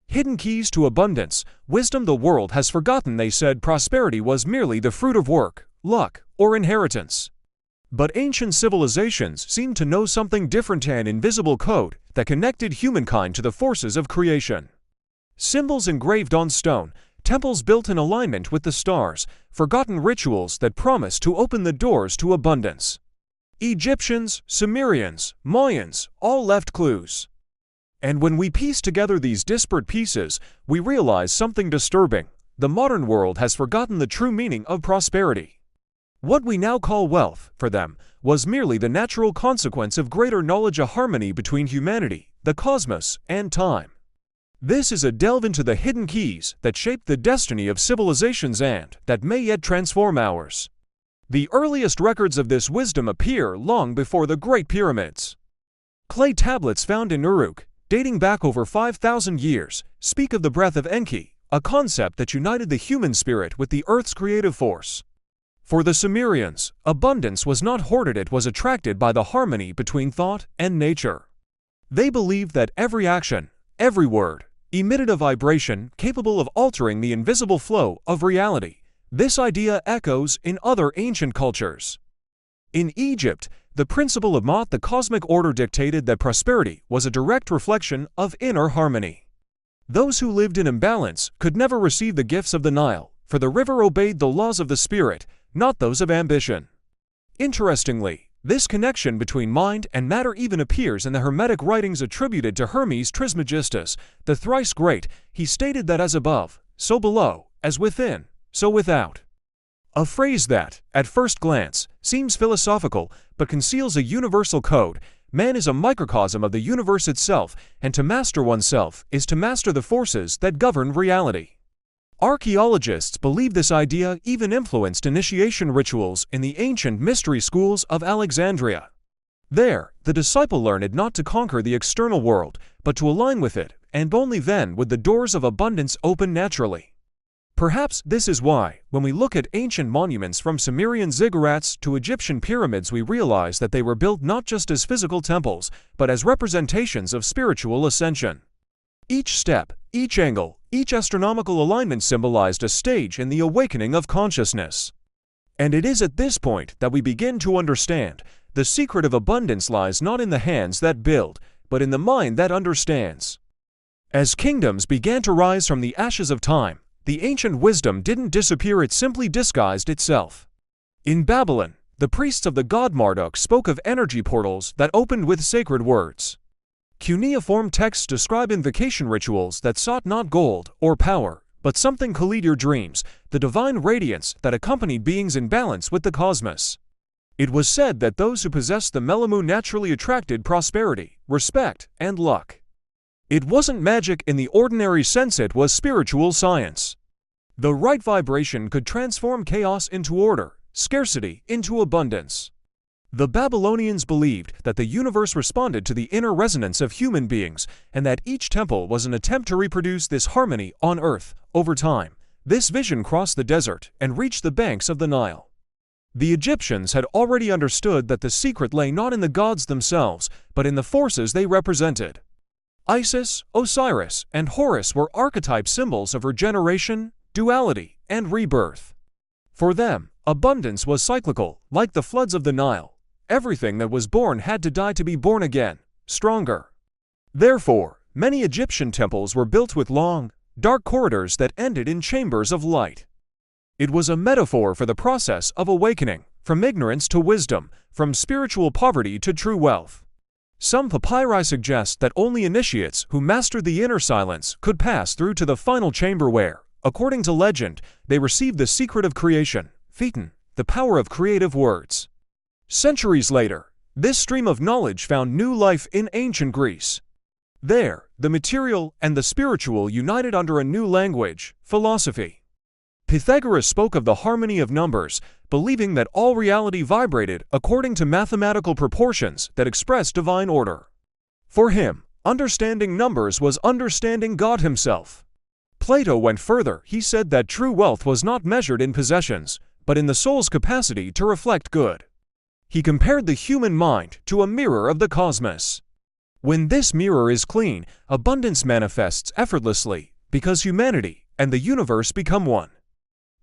Hidden keys to abundance, wisdom. The world has forgotten they said prosperity was merely the fruit of work, luck, or inheritance. But ancient civilizations seemed to know something different, an invisible code that connected humankind to the forces of creation. Symbols engraved on stone, temples built in alignment with the stars, forgotten rituals that promised to open the doors to abundance. Egyptians, Sumerians, Mayans all left clues. And when we piece together these disparate pieces, we realize something disturbing. The modern world has forgotten the true meaning of prosperity. What we now call wealth, for them, was merely the natural consequence of greater knowledge, a harmony between humanity, the cosmos, and time. This is a delve into the hidden keys that shaped the destiny of civilizations and that may yet transform ours. The earliest records of this wisdom appear long before the Great Pyramids. Clay tablets found in Uruk, dating back over 5,000 years, speak of the breath of Enki, a concept that united the human spirit with the earth's creative force. For the Sumerians, abundance was not hoarded, it was attracted by the harmony between thought and nature. They believed that every action, every word, emitted a vibration capable of altering the invisible flow of reality. This idea echoes in other ancient cultures. In Egypt, the principle of Ma'at, the cosmic order, dictated that prosperity was a direct reflection of inner harmony. Those who lived in imbalance could never receive the gifts of the Nile, for the river obeyed the laws of the spirit, not those of ambition. Interestingly, this connection between mind and matter even appears in the Hermetic writings attributed to Hermes Trismegistus, the thrice great. He stated that as above, so below, as within, so without. A phrase that, at first glance, seems philosophical, but conceals a universal code. Man is a microcosm of the universe itself, and to master oneself is to master the forces that govern reality. Archaeologists believe this idea even influenced initiation rituals in the ancient mystery schools of Alexandria. There, the disciple learned not to conquer the external world, but to align with it, and only then would the doors of abundance open naturally. Perhaps this is why, when we look at ancient monuments from Sumerian ziggurats to Egyptian pyramids, we realize that they were built not just as physical temples, but as representations of spiritual ascension. Each step, each angle, each astronomical alignment symbolized a stage in the awakening of consciousness. And it is at this point that we begin to understand the secret of abundance lies not in the hands that build, but in the mind that understands. As kingdoms began to rise from the ashes of time, the ancient wisdom didn't disappear, it simply disguised itself. In Babylon, the priests of the god Marduk spoke of energy portals that opened with sacred words. Cuneiform texts describe invocation rituals that sought not gold or power, but something called your dreams, the divine radiance that accompanied beings in balance with the cosmos. It was said that those who possessed the Melamu naturally attracted prosperity, respect, and luck. It wasn't magic in the ordinary sense, it was spiritual science. The right vibration could transform chaos into order, scarcity into abundance. The Babylonians believed that the universe responded to the inner resonance of human beings, and that each temple was an attempt to reproduce this harmony on earth. Over time, this vision crossed the desert and reached the banks of the Nile. The Egyptians had already understood that the secret lay not in the gods themselves, but in the forces they represented. Isis, Osiris, and Horus were archetype symbols of regeneration, duality, and rebirth. For them, abundance was cyclical, like the floods of the Nile. Everything that was born had to die to be born again, stronger. Therefore, many Egyptian temples were built with long, dark corridors that ended in chambers of light. It was a metaphor for the process of awakening, from ignorance to wisdom, from spiritual poverty to true wealth. Some papyri suggest that only initiates who mastered the inner silence could pass through to the final chamber where, according to legend, they received the secret of creation, Phaeton, the power of creative words. Centuries later, this stream of knowledge found new life in ancient Greece. There, the material and the spiritual united under a new language, philosophy. Pythagoras spoke of the harmony of numbers, believing that all reality vibrated according to mathematical proportions that express divine order. For him, understanding numbers was understanding God himself. Plato went further. He said that true wealth was not measured in possessions, but in the soul's capacity to reflect good. He compared the human mind to a mirror of the cosmos. When this mirror is clean, abundance manifests effortlessly, because humanity and the universe become one.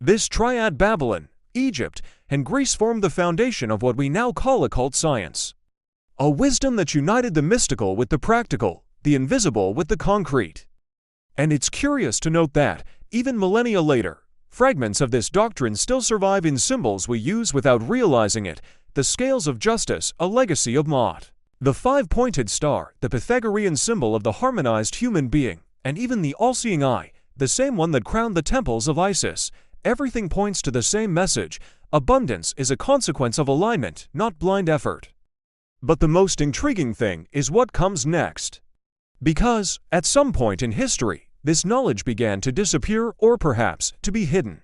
This triad, Babylon, Egypt, and Greece, formed the foundation of what we now call occult science. A wisdom that united the mystical with the practical, the invisible with the concrete. And it's curious to note that, even millennia later, fragments of this doctrine still survive in symbols we use without realizing it: the scales of justice, a legacy of Ma'at; the five-pointed star, the Pythagorean symbol of the harmonized human being; and even the all-seeing eye, the same one that crowned the temples of Isis. Everything points to the same message: abundance is a consequence of alignment, not blind effort. But the most intriguing thing is what comes next. Because, at some point in history, this knowledge began to disappear, or perhaps to be hidden.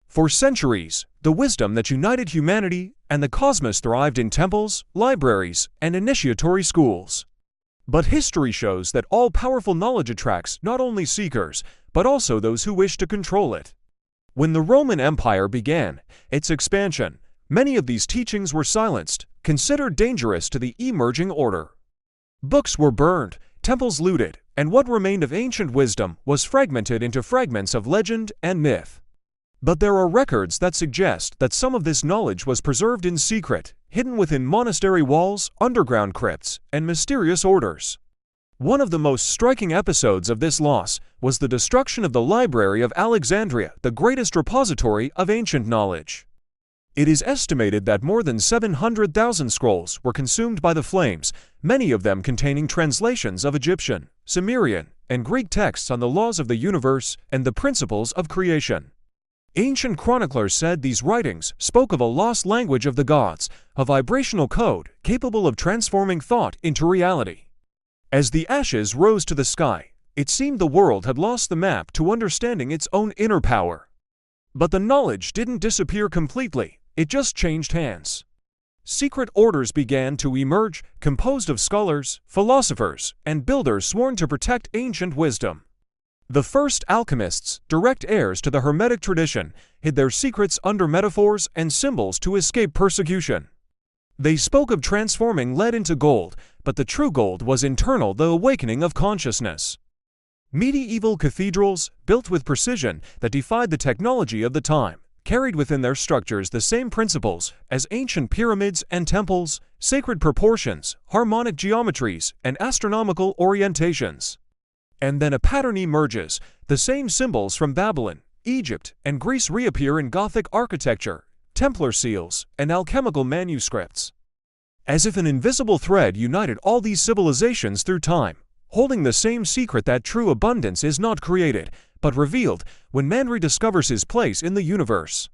For centuries, the wisdom that united humanity and the cosmos thrived in temples, libraries, and initiatory schools. But history shows that all-powerful knowledge attracts not only seekers, but also those who wish to control it. When the Roman Empire began its expansion, many of these teachings were silenced, considered dangerous to the emerging order. Books were burned, temples looted, and what remained of ancient wisdom was fragmented into fragments of legend and myth. But there are records that suggest that some of this knowledge was preserved in secret, hidden within monastery walls, underground crypts, and mysterious orders. One of the most striking episodes of this loss was the destruction of the Library of Alexandria, the greatest repository of ancient knowledge. It is estimated that more than 700,000 scrolls were consumed by the flames, many of them containing translations of Egyptian, Sumerian, and Greek texts on the laws of the universe and the principles of creation. Ancient chroniclers said these writings spoke of a lost language of the gods, a vibrational code capable of transforming thought into reality. As the ashes rose to the sky, it seemed the world had lost the map to understanding its own inner power. But the knowledge didn't disappear completely, it just changed hands. Secret orders began to emerge, composed of scholars, philosophers, and builders sworn to protect ancient wisdom. The first alchemists, direct heirs to the Hermetic tradition, hid their secrets under metaphors and symbols to escape persecution. They spoke of transforming lead into gold, but the true gold was internal, the awakening of consciousness. Medieval cathedrals, built with precision that defied the technology of the time, carried within their structures the same principles as ancient pyramids and temples: sacred proportions, harmonic geometries, and astronomical orientations. And then a pattern emerges: the same symbols from Babylon, Egypt, and Greece reappear in Gothic architecture, Templar seals, and alchemical manuscripts. As if an invisible thread united all these civilizations through time, holding the same secret that true abundance is not created, but revealed when man rediscovers his place in the universe.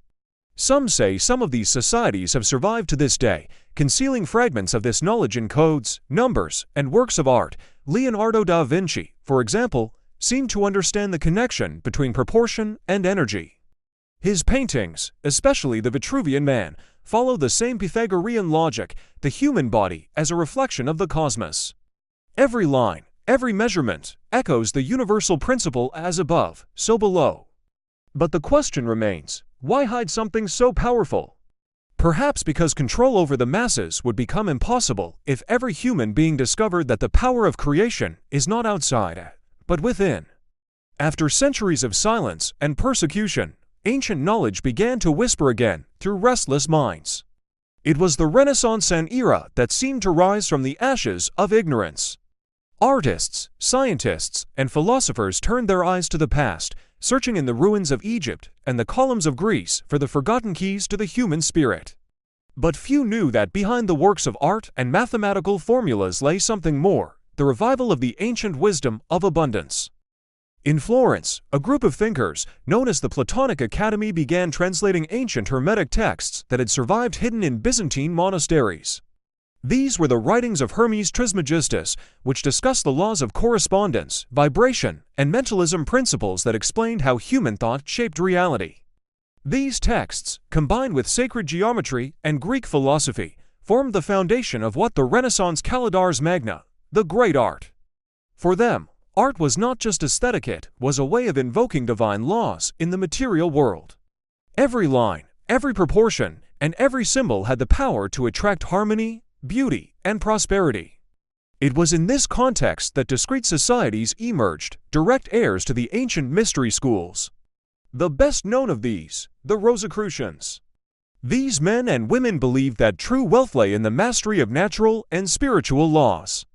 Some say some of these societies have survived to this day, concealing fragments of this knowledge in codes, numbers, and works of art. Leonardo da Vinci, for example, seemed to understand the connection between proportion and energy. His paintings, especially the Vitruvian Man, follow the same Pythagorean logic: the human body as a reflection of the cosmos. Every line, every measurement, echoes the universal principle: as above, so below. But the question remains, why hide something so powerful? Perhaps because control over the masses would become impossible if every human being discovered that the power of creation is not outside, but within. After centuries of silence and persecution, ancient knowledge began to whisper again through restless minds. It was the Renaissance, an era that seemed to rise from the ashes of ignorance. Artists, scientists, and philosophers turned their eyes to the past, searching in the ruins of Egypt and the columns of Greece for the forgotten keys to the human spirit. But few knew that behind the works of art and mathematical formulas lay something more: the revival of the ancient wisdom of abundance. In Florence, a group of thinkers, known as the Platonic Academy, began translating ancient Hermetic texts that had survived hidden in Byzantine monasteries. These were the writings of Hermes Trismegistus, which discussed the laws of correspondence, vibration, and mentalism, principles that explained how human thought shaped reality. These texts, combined with sacred geometry and Greek philosophy, formed the foundation of what the Renaissance called Ars Magna, the great art. For them, art was not just aesthetic, it was a way of invoking divine laws in the material world. Every line, every proportion, and every symbol had the power to attract harmony, beauty, and prosperity. It was in this context that discrete societies emerged, direct heirs to the ancient mystery schools. The best known of these, the Rosicrucians. These men and women believed that true wealth lay in the mastery of natural and spiritual laws.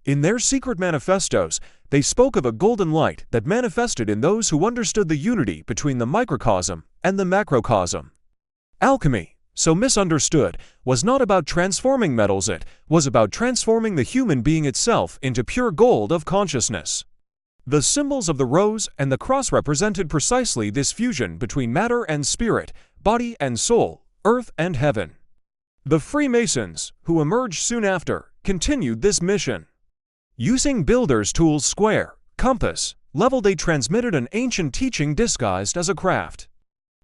In their secret manifestos, they spoke of a golden light that manifested in those who understood the unity between the microcosm and the macrocosm. Alchemy, so misunderstood, was not about transforming metals, it was about transforming the human being itself into pure gold of consciousness. The symbols of the rose and the cross represented precisely this fusion between matter and spirit, body and soul, earth and heaven. The Freemasons, who emerged soon after, continued this mission. Using builders' tools square, compass, level, they transmitted an ancient teaching disguised as a craft.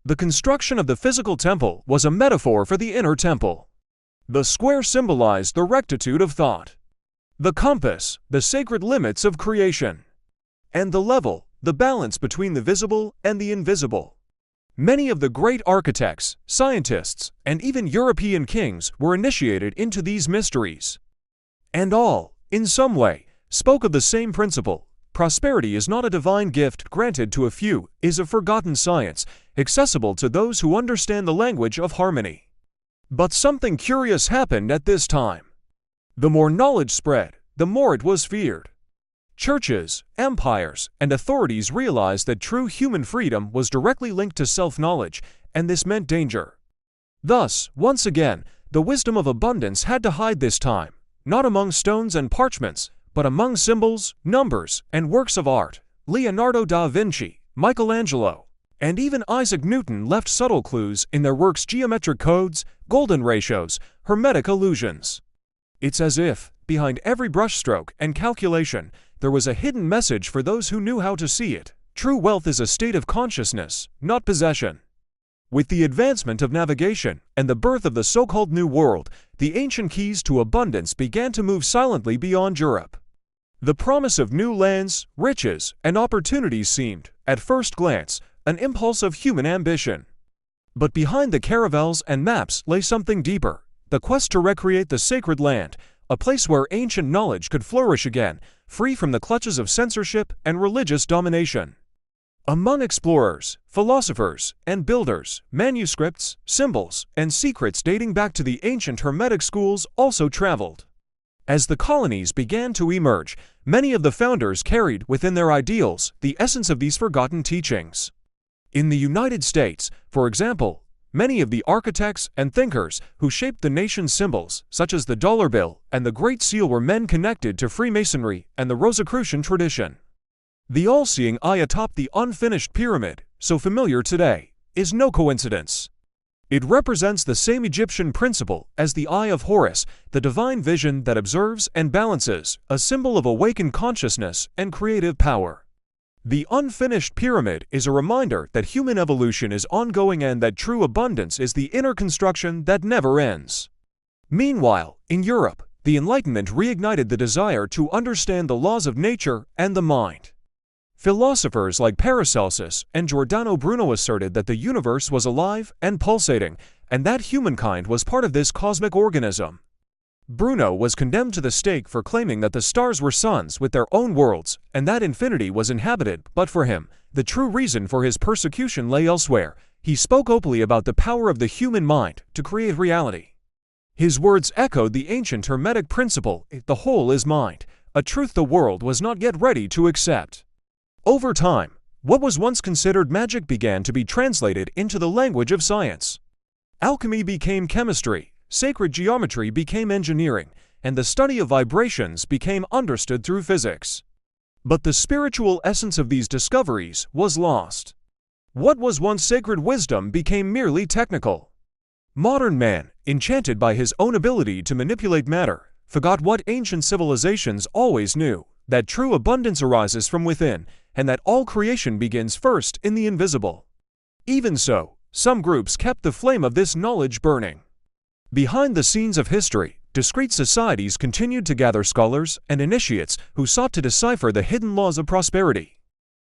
The construction of the physical temple was a metaphor for the inner temple. The square symbolized the rectitude of thought. The compass, the sacred limits of creation. And the level, the balance between the visible and the invisible. Many of the great architects, scientists, and even European kings were initiated into these mysteries. And all, in some way, spoke of the same principle. Prosperity is not a divine gift granted to a few, is a forgotten science, accessible to those who understand the language of harmony. But something curious happened at this time. The more knowledge spread, the more it was feared. Churches, empires, and authorities realized that true human freedom was directly linked to self-knowledge, and this meant danger. Thus, once again, the wisdom of abundance had to hide this time, not among stones and parchments, but among symbols, numbers, and works of art. Leonardo da Vinci, Michelangelo, and even Isaac Newton left subtle clues in their works: geometric codes, golden ratios, hermetic illusions. It's as if, behind every brushstroke and calculation, there was a hidden message for those who knew how to see it. True wealth is a state of consciousness, not possession. With the advancement of navigation and the birth of the so-called New World, the ancient keys to abundance began to move silently beyond Europe. The promise of new lands, riches, and opportunities seemed, at first glance, an impulse of human ambition. But behind the caravels and maps lay something deeper: the quest to recreate the sacred land, a place where ancient knowledge could flourish again, free from the clutches of censorship and religious domination. Among explorers, philosophers, and builders, manuscripts, symbols, and secrets dating back to the ancient Hermetic schools also traveled. As the colonies began to emerge, many of the founders carried within their ideals the essence of these forgotten teachings. In the United States, for example, many of the architects and thinkers who shaped the nation's symbols, such as the dollar bill and the Great Seal, were men connected to Freemasonry and the Rosicrucian tradition. The all-seeing eye atop the unfinished pyramid, so familiar today, is no coincidence. It represents the same Egyptian principle as the Eye of Horus, the divine vision that observes and balances, a symbol of awakened consciousness and creative power. The unfinished pyramid is a reminder that human evolution is ongoing and that true abundance is the inner construction that never ends. Meanwhile, in Europe, the Enlightenment reignited the desire to understand the laws of nature and the mind. Philosophers like Paracelsus and Giordano Bruno asserted that the universe was alive and pulsating, and that humankind was part of this cosmic organism. Bruno was condemned to the stake for claiming that the stars were suns with their own worlds, and that infinity was inhabited, but for him, the true reason for his persecution lay elsewhere. He spoke openly about the power of the human mind to create reality. His words echoed the ancient Hermetic principle: the whole is mind, a truth the world was not yet ready to accept. Over time, what was once considered magic began to be translated into the language of science. Alchemy became chemistry, sacred geometry became engineering, and the study of vibrations became understood through physics. But the spiritual essence of these discoveries was lost. What was once sacred wisdom became merely technical. Modern man, enchanted by his own ability to manipulate matter, forgot what ancient civilizations always knew: that true abundance arises from within, and that all creation begins first in the invisible. Even so, some groups kept the flame of this knowledge burning. Behind the scenes of history, discrete societies continued to gather scholars and initiates who sought to decipher the hidden laws of prosperity.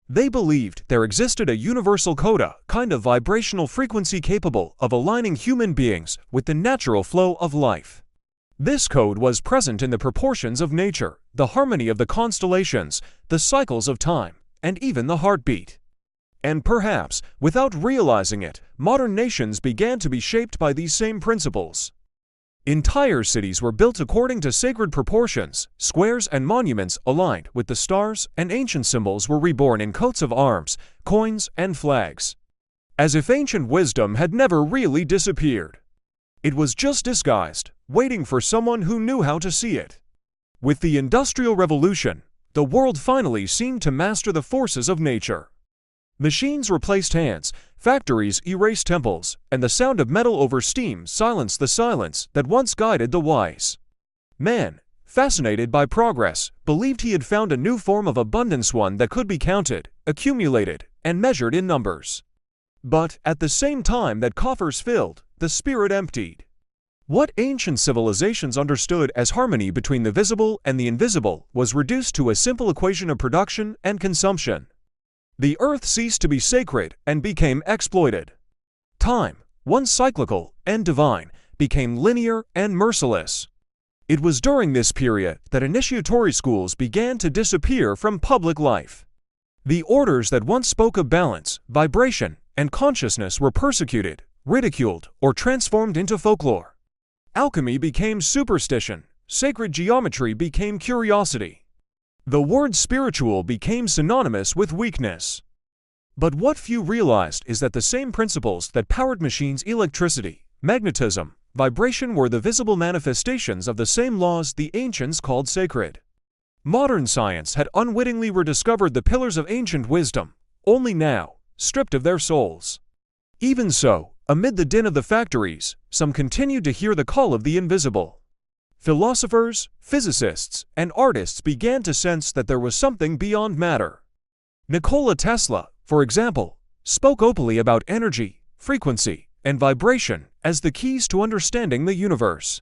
They believed there existed a universal coda, kind of vibrational frequency capable of aligning human beings with the natural flow of life. This code was present in the proportions of nature, the harmony of the constellations, the cycles of time, and even the heartbeat. And perhaps, without realizing it, modern nations began to be shaped by these same principles. Entire cities were built according to sacred proportions, squares and monuments aligned with the stars, and ancient symbols were reborn in coats of arms, coins, and flags. As if ancient wisdom had never really disappeared. It was just disguised, waiting for someone who knew how to see it. With the Industrial Revolution, the world finally seemed to master the forces of nature. Machines replaced hands, factories erased temples, and the sound of metal over steam silenced the silence that once guided the wise. Man, fascinated by progress, believed he had found a new form of abundance, one that could be counted, accumulated, and measured in numbers. But at the same time that coffers filled, the spirit emptied. What ancient civilizations understood as harmony between the visible and the invisible was reduced to a simple equation of production and consumption. The earth ceased to be sacred and became exploited. Time, once cyclical and divine, became linear and merciless. It was during this period that initiatory schools began to disappear from public life. The orders that once spoke of balance, vibration, and consciousness were persecuted, ridiculed, or transformed into folklore. Alchemy became superstition, sacred geometry became curiosity. The word spiritual became synonymous with weakness. But what few realized is that the same principles that powered machines, electricity, magnetism, vibration, were the visible manifestations of the same laws the ancients called sacred. Modern science had unwittingly rediscovered the pillars of ancient wisdom, only now, stripped of their souls. Even so, amid the din of the factories, some continued to hear the call of the invisible. Philosophers, physicists, and artists began to sense that there was something beyond matter. Nikola Tesla, for example, spoke openly about energy, frequency, and vibration as the keys to understanding the universe.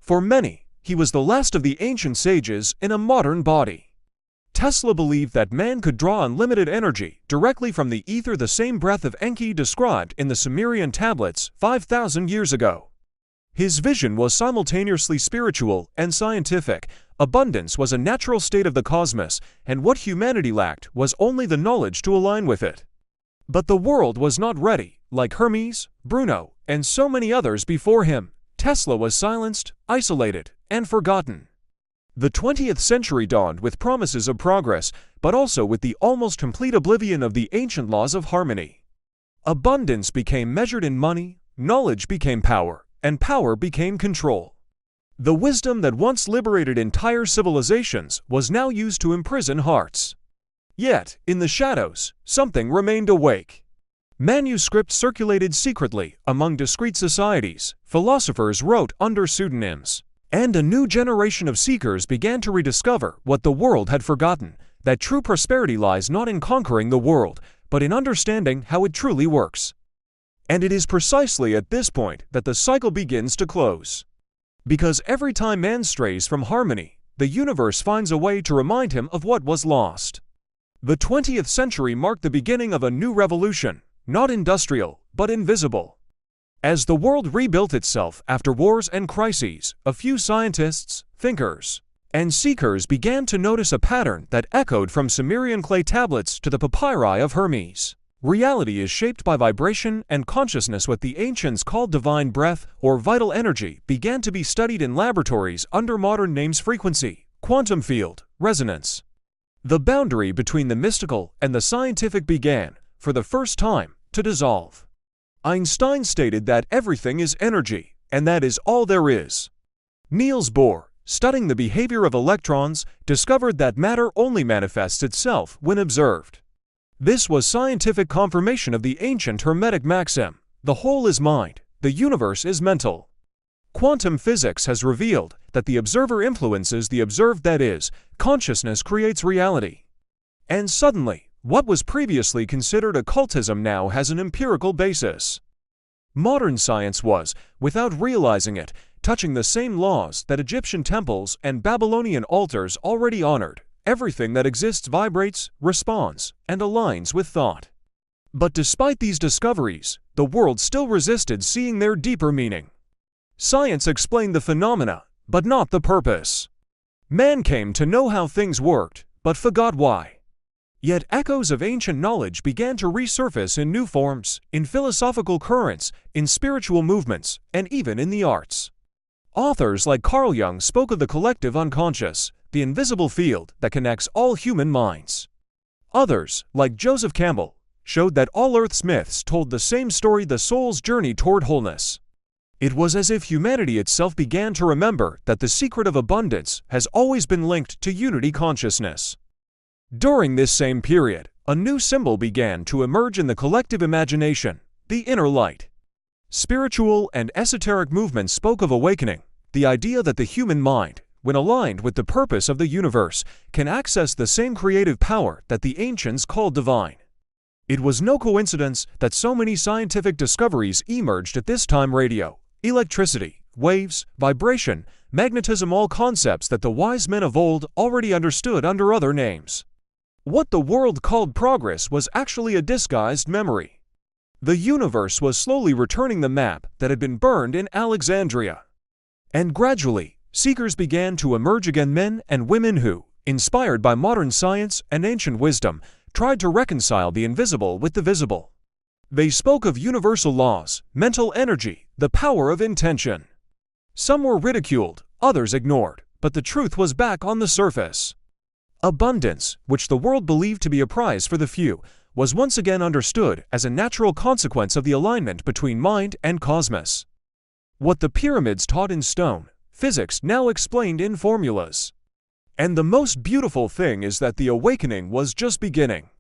For many, he was the last of the ancient sages in a modern body. Tesla believed that man could draw unlimited energy directly from the ether, the same breath of Enki described in the Sumerian tablets 5,000 years ago. His vision was simultaneously spiritual and scientific. Abundance was a natural state of the cosmos, and what humanity lacked was only the knowledge to align with it. But the world was not ready. Like Hermes, Bruno, and so many others before him, Tesla was silenced, isolated, and forgotten. The 20th century dawned with promises of progress, but also with the almost complete oblivion of the ancient laws of harmony. Abundance became measured in money, knowledge became power, and power became control. The wisdom that once liberated entire civilizations was now used to imprison hearts. Yet, in the shadows, something remained awake. Manuscripts circulated secretly among discreet societies, philosophers wrote under pseudonyms, and a new generation of seekers began to rediscover what the world had forgotten, that true prosperity lies not in conquering the world, but in understanding how it truly works. And it is precisely at this point that the cycle begins to close. Because every time man strays from harmony, the universe finds a way to remind him of what was lost. The 20th century marked the beginning of a new revolution, not industrial, but invisible. As the world rebuilt itself after wars and crises, a few scientists, thinkers, and seekers began to notice a pattern that echoed from Sumerian clay tablets to the papyri of Hermes. Reality is shaped by vibration and consciousness. What the ancients called divine breath or vital energy began to be studied in laboratories under modern names: frequency, quantum field, resonance. The boundary between the mystical and the scientific began, for the first time, to dissolve. Einstein stated that everything is energy, and that is all there is. Niels Bohr, studying the behavior of electrons, discovered that matter only manifests itself when observed. This was scientific confirmation of the ancient Hermetic maxim, the whole is mind, the universe is mental. Quantum physics has revealed that the observer influences the observed, that is, consciousness creates reality. And suddenly, what was previously considered occultism now has an empirical basis. Modern science was, without realizing it, touching the same laws that Egyptian temples and Babylonian altars already honored. Everything that exists vibrates, responds, and aligns with thought. But despite these discoveries, the world still resisted seeing their deeper meaning. Science explained the phenomena, but not the purpose. Man came to know how things worked, but forgot why. Yet echoes of ancient knowledge began to resurface in new forms, in philosophical currents, in spiritual movements, and even in the arts. Authors like Carl Jung spoke of the collective unconscious, the invisible field that connects all human minds. Others, like Joseph Campbell, showed that all Earth's myths told the same story: the soul's journey toward wholeness. It was as if humanity itself began to remember that the secret of abundance has always been linked to unity consciousness. During this same period, a new symbol began to emerge in the collective imagination: the inner light. Spiritual and esoteric movements spoke of awakening, the idea that the human mind, when aligned with the purpose of the universe, can access the same creative power that the ancients called divine. It was no coincidence that so many scientific discoveries emerged at this time: radio, electricity, waves, vibration, magnetism, all concepts that the wise men of old already understood under other names. What the world called progress was actually a disguised memory. The universe was slowly returning the map that had been burned in Alexandria. And gradually, seekers began to emerge again, men and women who, inspired by modern science and ancient wisdom, tried to reconcile the invisible with the visible. They spoke of universal laws, mental energy, the power of intention. Some were ridiculed, others ignored, but the truth was back on the surface. Abundance, which the world believed to be a prize for the few, was once again understood as a natural consequence of the alignment between mind and cosmos. What the pyramids taught in stone, physics now explained in formulas. And the most beautiful thing is that the awakening was just beginning.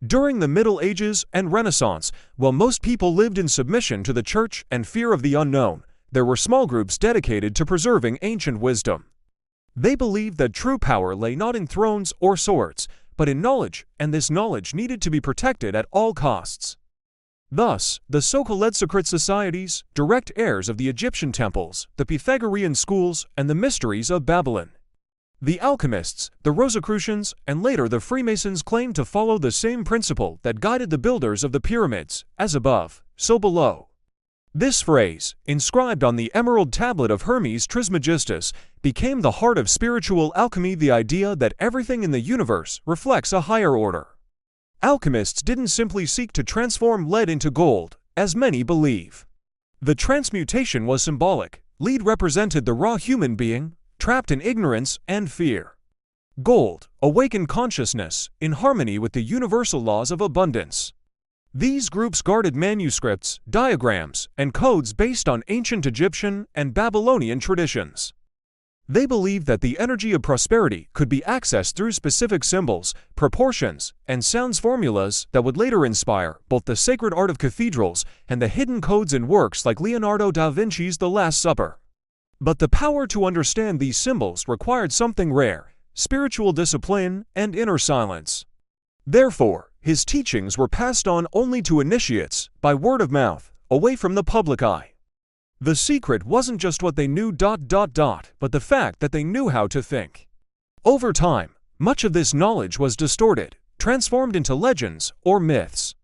During the Middle Ages and Renaissance, while most people lived in submission to the church and fear of the unknown, there were small groups dedicated to preserving ancient wisdom. They believed that true power lay not in thrones or swords, but in knowledge, and this knowledge needed to be protected at all costs. Thus, the so-called secret societies, direct heirs of the Egyptian temples, the Pythagorean schools, and the mysteries of Babylon. The alchemists, the Rosicrucians, and later the Freemasons claimed to follow the same principle that guided the builders of the pyramids: as above, so below. This phrase, inscribed on the emerald tablet of Hermes Trismegistus, became the heart of spiritual alchemy, the idea that everything in the universe reflects a higher order. Alchemists didn't simply seek to transform lead into gold, as many believe. The transmutation was symbolic. Lead represented the raw human being, trapped in ignorance and fear. Gold awakened consciousness, in harmony with the universal laws of abundance. These groups guarded manuscripts, diagrams, and codes based on ancient Egyptian and Babylonian traditions. They believed that the energy of prosperity could be accessed through specific symbols, proportions, and sounds formulas that would later inspire both the sacred art of cathedrals and the hidden codes in works like Leonardo da Vinci's The Last Supper. But the power to understand these symbols required something rare: spiritual discipline and inner silence. Therefore, his teachings were passed on only to initiates, by word of mouth, away from the public eye. The secret wasn't just what they knew, but the fact that they knew how to think. Over time, much of this knowledge was distorted, transformed into legends or myths.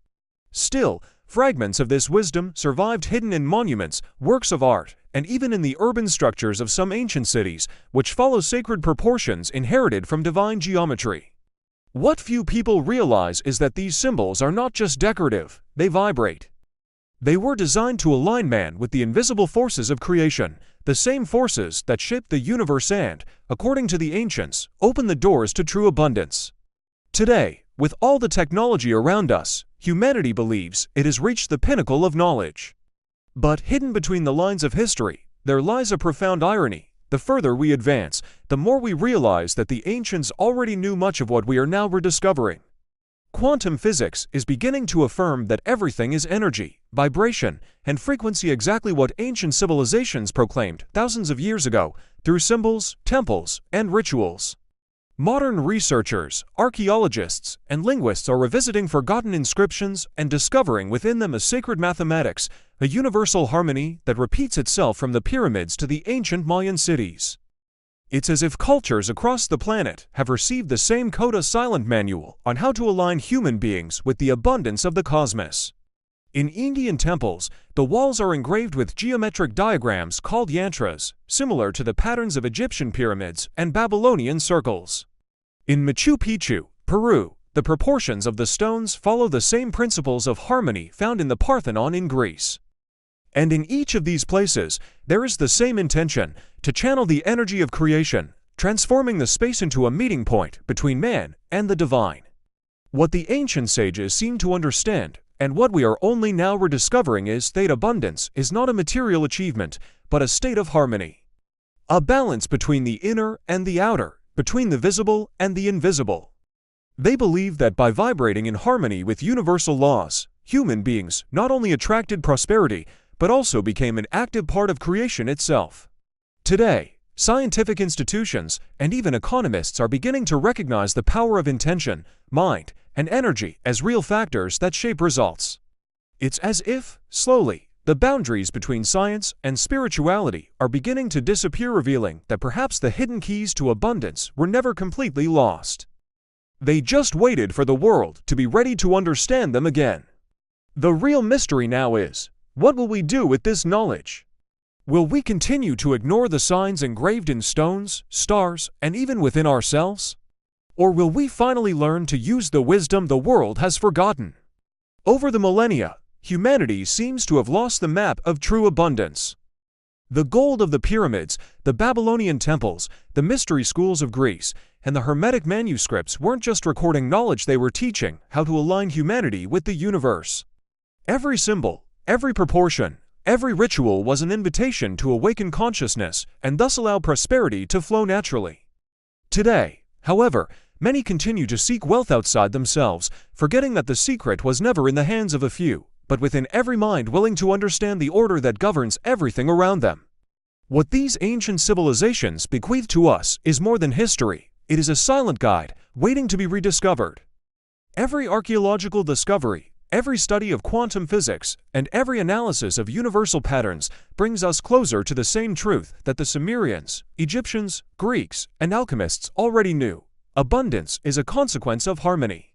Still, fragments of this wisdom survived hidden in monuments, works of art, and even in the urban structures of some ancient cities, which follow sacred proportions inherited from divine geometry. What few people realize is that these symbols are not just decorative, they vibrate. They were designed to align man with the invisible forces of creation, the same forces that shaped the universe and, according to the ancients, open the doors to true abundance. Today, with all the technology around us, humanity believes it has reached the pinnacle of knowledge. But hidden between the lines of history, there lies a profound irony. The further we advance, the more we realize that the ancients already knew much of what we are now rediscovering. Quantum physics is beginning to affirm that everything is energy, vibration, and frequency, exactly what ancient civilizations proclaimed thousands of years ago through symbols, temples, and rituals. Modern researchers, archaeologists, and linguists are revisiting forgotten inscriptions and discovering within them a sacred mathematics, a universal harmony that repeats itself from the pyramids to the ancient Mayan cities. It's as if cultures across the planet have received the same code, a silent manual on how to align human beings with the abundance of the cosmos. In Indian temples, the walls are engraved with geometric diagrams called yantras, similar to the patterns of Egyptian pyramids and Babylonian circles. In Machu Picchu, Peru, the proportions of the stones follow the same principles of harmony found in the Parthenon in Greece. And in each of these places, there is the same intention, to channel the energy of creation, transforming the space into a meeting point between man and the divine. What the ancient sages seemed to understand, and what we are only now rediscovering, is that abundance is not a material achievement, but a state of harmony. A balance between the inner and the outer, between the visible and the invisible. They believed that by vibrating in harmony with universal laws, human beings not only attracted prosperity, but also became an active part of creation itself. Today, scientific institutions and even economists are beginning to recognize the power of intention, mind, and energy as real factors that shape results. It's as if, slowly, the boundaries between science and spirituality are beginning to disappear, revealing that perhaps the hidden keys to abundance were never completely lost. They just waited for the world to be ready to understand them again. The real mystery now is, what will we do with this knowledge? Will we continue to ignore the signs engraved in stones, stars, and even within ourselves? Or will we finally learn to use the wisdom the world has forgotten? Over the millennia, humanity seems to have lost the map of true abundance. The gold of the pyramids, the Babylonian temples, the mystery schools of Greece, and the Hermetic manuscripts weren't just recording knowledge, they were teaching how to align humanity with the universe. Every symbol, every proportion, every ritual was an invitation to awaken consciousness and thus allow prosperity to flow naturally. Today, however, many continue to seek wealth outside themselves, forgetting that the secret was never in the hands of a few, but within every mind willing to understand the order that governs everything around them. What these ancient civilizations bequeath to us is more than history. It is a silent guide, waiting to be rediscovered. Every archaeological discovery, every study of quantum physics, and every analysis of universal patterns brings us closer to the same truth that the Sumerians, Egyptians, Greeks, and alchemists already knew. Abundance is a consequence of harmony.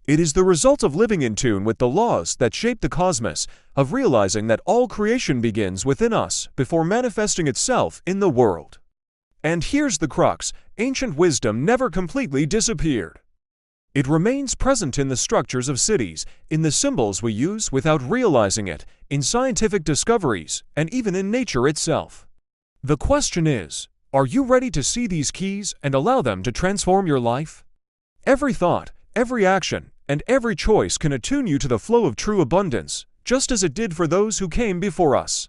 It is the result of living in tune with the laws that shape the cosmos, of realizing that all creation begins within us before manifesting itself in the world. And here's the crux: ancient wisdom never completely disappeared. It remains present in the structures of cities, in the symbols we use without realizing it, in scientific discoveries, and even in nature itself. The question is, are you ready to see these keys and allow them to transform your life? Every thought, every action, and every choice can attune you to the flow of true abundance, just as it did for those who came before us.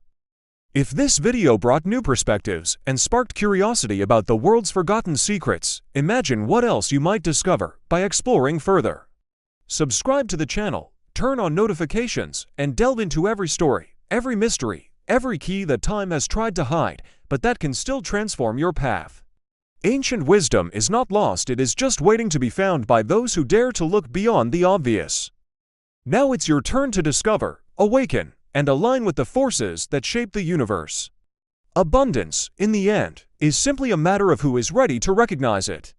If this video brought new perspectives and sparked curiosity about the world's forgotten secrets, imagine what else you might discover by exploring further. Subscribe to the channel, turn on notifications, and delve into every story, every mystery, every key that time has tried to hide, but that can still transform your path. Ancient wisdom is not lost, it is just waiting to be found by those who dare to look beyond the obvious. Now it's your turn to discover, awaken, and align with the forces that shape the universe. Abundance, in the end, is simply a matter of who is ready to recognize it.